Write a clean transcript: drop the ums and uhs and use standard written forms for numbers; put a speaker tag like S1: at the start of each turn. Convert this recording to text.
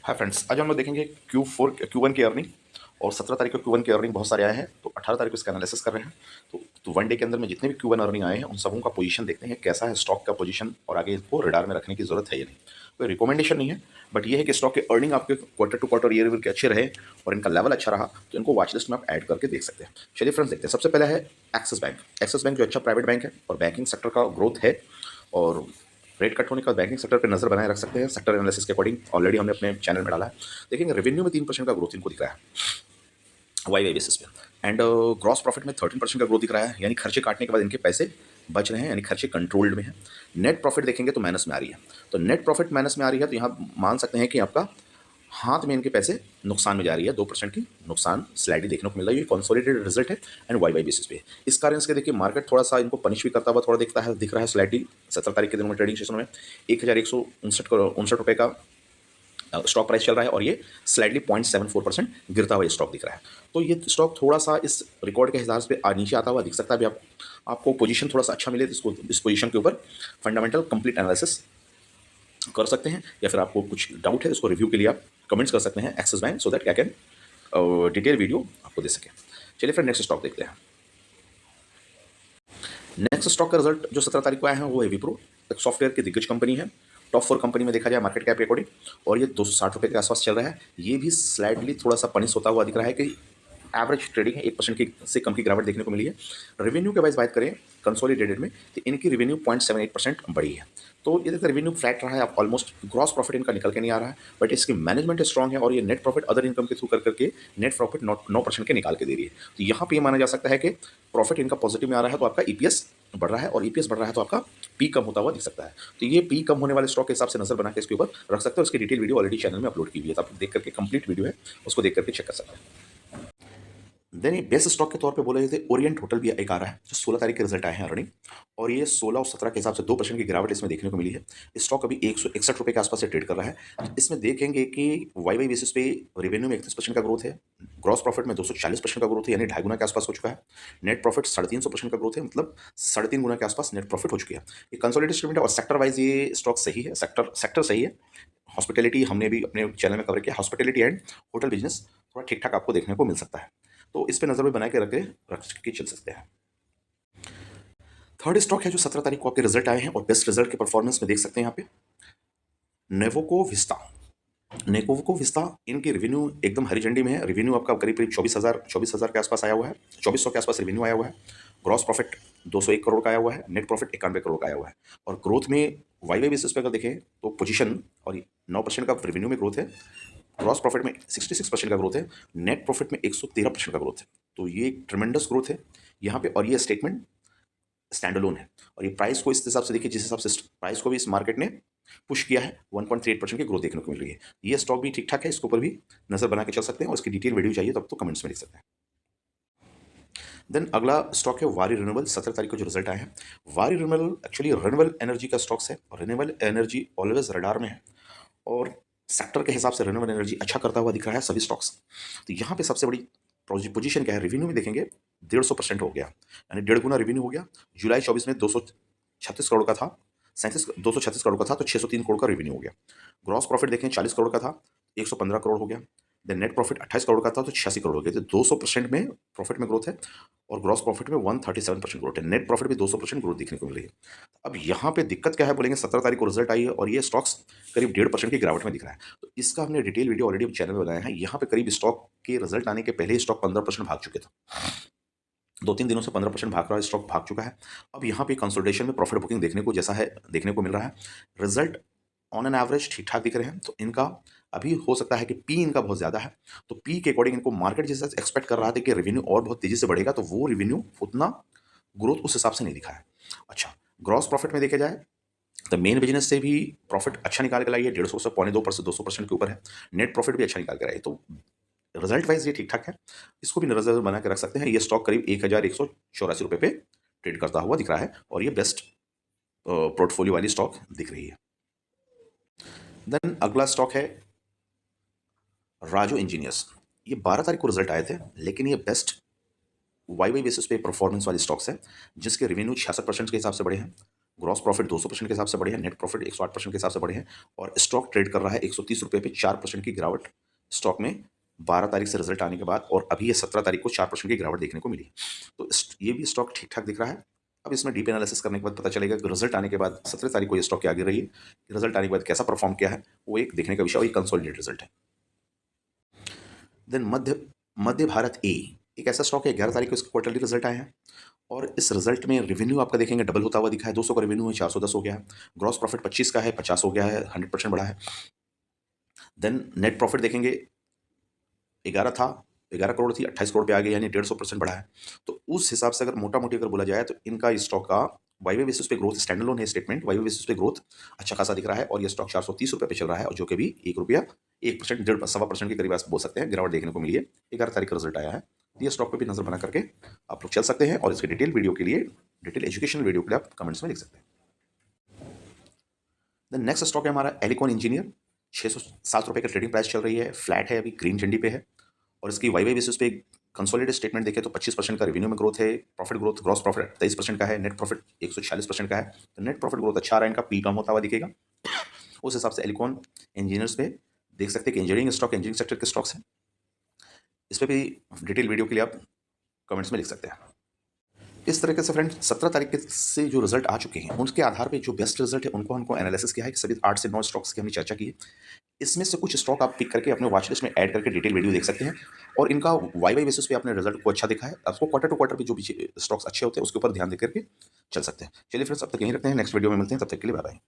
S1: Hi friends, आज हम लोग देखेंगे Q1 की अर्निंग। और 17 तारीख को Q1 की अर्निंग बहुत सारे आए हैं, तो 18 तारीख को इसका एनालिसिस कर रहे हैं। तो वन डे के अंदर में जितने भी Q1 अर्निंग आए हैं उन सबों का पोजीशन देखते हैं कैसा है स्टॉक का पोजीशन, और आगे इसको रडार में रखने की जरूरत है या नहीं। कोई रिकमेंडेशन नहीं है, बट ये है कि स्टॉक के अर्निंग आपके क्वार्टर टू क्वार्टर ईयर के अच्छे रहे और इनका लेवल अच्छा रहा तो इनको वॉच लिस्ट में आप ऐड करके देख सकते हैं। चलिए फ्रेंड्स देखते हैं। सबसे पहले है एक्सिस बैंक। एक्सिस बैंक जो अच्छा प्राइवेट बैंक है और बैंकिंग सेक्टर का ग्रोथ है, और रेट कट होने के बाद बैंकिंग सेक्टर पर नजर बनाए रख सकते हैं। सेक्टर एनालिसिस के अकॉर्डिंग ऑलरेडी हमने अपने चैनल में डाला है। देखेंगे रेवेन्यू में 3% का ग्रोथ इनको दिख रहा है वाई बेसिस पे, एंड ग्रॉस प्रॉफिट में 13% का ग्रोथ दिख रहा है, यानी खर्चे काटने के बाद इनके पैसे बच रहे हैं, यानी खर्चे कंट्रोल्ड में है। नेट प्रॉफिट देखेंगे तो माइनस में आ रही है, तो नेट प्रॉफिट माइनस में आ रही है तो यहाँ मान सकते हैं कि आपका हाथ में इनके पैसे नुकसान में जा रही है। 2% की नुकसान स्लाइडली देखने को मिल रहा है। ये कंसोलिडेटेड रिजल्ट है एंड वाई बेसिस पे। इस कारण से देखिए मार्केट थोड़ा सा इनको पनिश भी करता हुआ थोड़ा दिख रहा है स्लाइडली। 17 तारीख के दिन में ट्रेडिंग सेशन में 1159 रुपये का स्टॉक प्राइस चल रहा है, और ये स्लाइडली 0.74% गिरता हुआ स्टॉक दिख रहा है। तो ये स्टॉक थोड़ा सा इस रिकॉर्ड के हिसाब से नीचे आता हुआ दिख सकता है। अभी आपको पोजीशन थोड़ा सा अच्छा मिले तो इसको इस पोजीशन के ऊपर फंडामेंटल कंप्लीट एनालिसिस कर सकते हैं, या फिर आपको कुछ डाउट है इसको रिव्यू के लिए आप कमेंट्स कर सकते हैं एक्सिस बैंक, सो दैट क्या कैन डिटेल वीडियो आपको दे सके। चलिए फिर नेक्स्ट स्टॉक देखते हैं। नेक्स्ट स्टॉक का रिजल्ट जो 17 तारीख को आया है वो है विप्रो। एक सॉफ्टवेयर की दिग्गज कंपनी है, टॉप 4 कंपनी में देखा जाए मार्केट कैप के अकॉर्डिंग, और ये 260 रुपये के आसपास चल रहा है। ये भी स्लाइडली थोड़ा सा पनिश होता हुआ दिख रहा है कि एवरेज ट्रेडिंग है, 1% की से कम की गिरावट देखने को मिली है। रेवेन्यू के वाइज बात करें कंसोलिडेटेड में तो इनकी रेवेन्यू 0.78% बढ़ी है। तो ये देखते रेवेन्यू फ्लैट रहा है, आप ऑलमोस्ट ग्रॉस प्रॉफिट इनका निकल के नहीं आ रहा है, बट इसकी मैनेजमेंट स्ट्रॉग है और ये नेट प्रॉफिट अदर इनकम के थ्रू करके नेट प्रॉफिट 9% के निकाल के दे रही है। तो यहाँ पे ये माना जा सकता है कि प्रॉफिट इनका पॉजिटिव में आ रहा है तो आपका ईपीएस बढ़ रहा है, और ईपीएस बढ़ रहा है तो आपका पी कम होता हुआ दिख सकता है। तो ये पी कम होने वाले स्टॉक के हिसाब से नजर बना के इसके ऊपर रख सकते हो। इसकी डिटेल वीडियो ऑलरेडी चैनल में अपलोड की हुई है, तो आप देख करके कंप्लीट वीडियो है उसको देख करके चेक कर सकते हैं। देन ये बेस्ट स्टॉक के तौर पे बोले थे ओरिएंट होटल भी एक आ रहा है जो 16 तारीख के रिजल्ट आए हैं अर्निंग, और ये 16 और 17 के हिसाब से 2% की गिरावट इसमें देखने को मिली है। स्टॉक अभी 161 रुपये के आसपास से ट्रेड कर रहा है। तो इसमें देखेंगे कि वाई बेसिस पे रेवेन्यू में 31% का ग्रोथ है, ग्रॉस प्रॉफिट में 240% का ग्रोथ है, यानी 2.5 गुना के आसपास हो चुका है। नेट प्रॉफिट 350% का ग्रोथ है, मतलब 3.5 गुना के आसपास नेट प्रॉफिट हो चुकी है। ये कंसोलिडेटेड स्टेटमेंट है और सेक्टर वाइज ये स्टॉक सही है, सेक्टर सही है। हॉस्पिटैलिटी हमने भी अपने चैनल में कवर किया, हॉस्पिटैलिटी एंड होटल बिजनेस थोड़ा ठीक ठाक आपको देखने को मिल सकता है, तो इस पे नज़र में बना के रख के चल सकते हैं। थर्ड स्टॉक है जो 17 तारीख को आपके रिजल्ट आए हैं और बेस्ट रिजल्ट के परफॉर्मेंस में देख सकते हैं यहाँ पे नेवोको विस्ता। नेवोको विस्ता इनकी रेवेन्यू एकदम हरी झंडी में है। रेवेन्यू आपका करीब करीब 24,000 के आसपास आया हुआ है, 2400 के आसपास रेवेन्यू आया हुआ है। ग्रॉस प्रॉफिट 201 करोड़ का आया हुआ है, नेट प्रॉफिट 91 करोड़ का आया हुआ है। और ग्रोथ में वाई बेसिस पे अगर देखें तो पोजीशन और 9% का रेवेन्यू में ग्रोथ है, ग्रॉस प्रॉफिट में 66% का ग्रोथ है, नेट प्रॉफिट में 113% का ग्रोथ है। तो ये एक ट्रेमेंडस ग्रोथ है यहाँ पे, और ये स्टेटमेंट स्टैंड अलोन है। और ये प्राइस को इस हिसाब से देखिए जिस हिसाब से प्राइस को भी इस मार्केट ने पुश किया है, 1.38% की ग्रोथ देखने को मिल रही है। ये स्टॉक भी ठीक ठाक है, इसके ऊपर भी नजर बना के चल सकते हैं, और इसकी डिटेल वीडियो चाहिए तो आप तो कमेंट्स में लिख सकते हैं। देन अगला स्टॉक है वारी रिन्यूएबल। 17 तारीख को जो रिजल्ट आए हैं, वारी रिन्यूएबल एक्चुअली रिन्यूएबल एनर्जी का स्टॉक्स है, और रिन्यूएबल एनर्जी ऑलवेज रडार में है, और सेक्टर के हिसाब से रिन्यूएबल एनर्जी अच्छा करता हुआ दिख रहा है सभी स्टॉक्स। तो यहाँ पे सबसे बड़ी पोजीशन क्या है, रेवेन्यू में देखेंगे 150% हो गया, यानी 1.5 गुना रेवेन्यू हो गया। जुलाई 24 में 236 करोड़ का था, 236 करोड़ का था तो 603 करोड़ का रेवेन्यू हो गया। ग्रॉस प्रॉफिट देखें 40 करोड़ का था, 115 करोड़ हो गया। देन नेट प्रॉफिट 28 करोड़ का था तो 86 करोड़ हो गया। तो 200% में प्रॉफिट में ग्रोथ है, और ग्रॉस प्रॉफिट में 137% ग्रोथ है। नेट प्रॉफिट भी 200% ग्रोथ देखने को मिल रही है। अब यहाँ पे दिक्कत क्या है बोलेंगे, 17 तारीख को रिजल्ट आई है और ये स्टॉक्स करीब 1.5% की गिरावट में दिख रहा है। तो इसका हमने डिटेल वीडियो ऑलरेडी चैनल में बनाया है। यहाँ पे करीब स्टॉक के रिजल्ट आने के पहले ही स्टॉक 15% भाग चुके थे, 2-3 दिनों से 15% भाग रहा है, स्टॉक भाग चुका है। अब यहाँ पे कंसोलिडेशन में प्रॉफिट बुकिंग देखने को जैसा है देखने को मिल रहा है। रिजल्ट ऑन एन एवरेज ठीक ठाक दिख रहे हैं, तो इनका अभी हो सकता है कि पी इनका बहुत ज़्यादा है, तो पी के अकॉर्डिंग इनको मार्केट जैसा एक्सपेक्ट कर रहा था कि रेवेन्यू और बहुत तेज़ी से बढ़ेगा, तो वो रेवेन्यू उतना ग्रोथ उस हिसाब से नहीं दिखा है। अच्छा, ग्रॉस प्रॉफिट में देखा जाए तो मेन बिजनेस से भी प्रॉफिट अच्छा निकाल के लाई है, 150 से 2.25% 200% के ऊपर है। नेट प्रॉफिट भी अच्छा निकाल के आई, तो रिजल्ट वाइज ये ठीक ठाक है, इसको भी नजर बना के रख सकते हैं। ये स्टॉक करीब 1184 रुपये पे ट्रेड करता हुआ दिख रहा है, और ये बेस्ट पोर्टफोलियो वाली स्टॉक दिख रही है। देन अगला स्टॉक है राजू इंजीनियर्स। ये 12 तारीख को रिजल्ट आए थे, लेकिन ये बेस्ट वाई बेसिस पे परफॉर्मेंस वाली स्टॉक्स है, जिसके रेवेन्यू 66% के हिसाब से बढ़े हैं, ग्रॉस प्रॉफिट 200% के हिसाब से बढ़े हैं, नेट प्रॉफिट 108% के हिसाब से बढ़े हैं और स्टॉक ट्रेड कर रहा है 130 रुपये पे 4% की गिरावट स्टॉक में 12 तारीख से रिजल्ट आने के बाद, और अभी ये 17 तारीख को 4% की गिरावट देखने को मिली। तो ये भी स्टॉक ठीक ठाक दिख रहा है। अब इसमें डीप एनालिसिस करने के बाद पता चलेगा कि रिजल्ट आने के बाद 17 तारीख को ये स्टॉक क्या गिर रही है, रिजल्ट आने के बाद कैसा परफॉर्म किया है, वो एक देखने का विषय और एक कंसोलिडेटेड रिजल्ट है। देन मध्य भारत ए एक ऐसा स्टॉक है, 11 तारीख को इसके क्वार्टरली रिजल्ट आए हैं और इस रिजल्ट में रेवेन्यू आपका देखेंगे डबल होता हुआ दिखा है। 200 का रेवेन्यू है, 410 हो गया है। ग्रॉस प्रॉफिट 25 का है, 50 हो गया है, 100% बढ़ा है। देन नेट प्रॉफिट देखेंगे 11 था, 11 करोड़ थी, 28 करोड़ पे आ गई, यानी 150% बढ़ा है। तो उस हिसाब से अगर मोटा मोटी अगर बोला जाए तो इनका स्टॉक का वाईवे बेसिस पे ग्रोथ, स्टैंड अलोन है स्टेटमेंट, वाईवे बेसिस पे ग्रोथ अच्छा खासा दिख रहा है और ये स्टॉक 430 रुपये पे चल रहा है और जो कि भी 1 रुपया 1% 1.5% के करीब आप बोल सकते हैं गिरावट देखने को मिली है। 11 तारीख का रिजल्ट आया है। ये स्टॉक पे भी नजर बना करके आप लोग चल सकते हैं और इसके डिटेल वीडियो के लिए, डिटेल एजुकेशनल वीडियो के लिए आप कमेंट्स में लिख सकते हैं। द नेक्स्ट स्टॉक है हमारा एलिकॉन इंजीनियर। 607 रुपये का ट्रेडिंग प्राइस चल रही है, फ्लैट है, अभी ग्रीन झंडी पे है और इसकी वाईवे बेसिस पे कंसोलिडेटेड स्टेटमेंट देखें तो 25% का रेवेन्यू में ग्रोथ है, प्रॉफिट ग्रोथ, ग्रॉस प्रॉफिट 23% का है, नेट प्रॉफिट 146% का है। तो नेट प्रॉफिट ग्रोथ अच्छा आ रहा है, इनका पी कम होता हुआ दिखेगा। उस हिसाब से एलिकॉन इंजीनियर्स पे देख सकते हैं कि इंजीनियरिंग स्टॉक, इंजीनियरिंग सेक्टर के स्टॉक्स हैं। इस पर भी डिटेल वीडियो के लिए आप कमेंट्स में लिख सकते हैं। इस तरीके से फ्रेंड्स 17 तारीख से जो रिजल्ट आ चुके हैं उनके आधार पे जो बेस्ट रिजल्ट है उनको हमको एनालिसिस किया है कि सभी 8 से 9 स्टॉक्स की हमने चर्चा की है। इसमें से कुछ स्टॉक आप पिक करके अपने वॉच लिस्ट में ऐड करके डिटेल वीडियो देख सकते हैं और इनका वाई बेसिस पे आपने रिजल्ट को अच्छा दिखा है। आपको क्वार्टर टू क्वार्टर भी जो भी स्टॉक्स अच्छे होते हैं उसके ऊपर ध्यान देकर के चल सकते हैं। चलिए फ्रेंड्स अब तक यहीं रखते हैं, नेक्स्ट वीडियो में मिलते हैं, तब तक के लिए बाय बाय।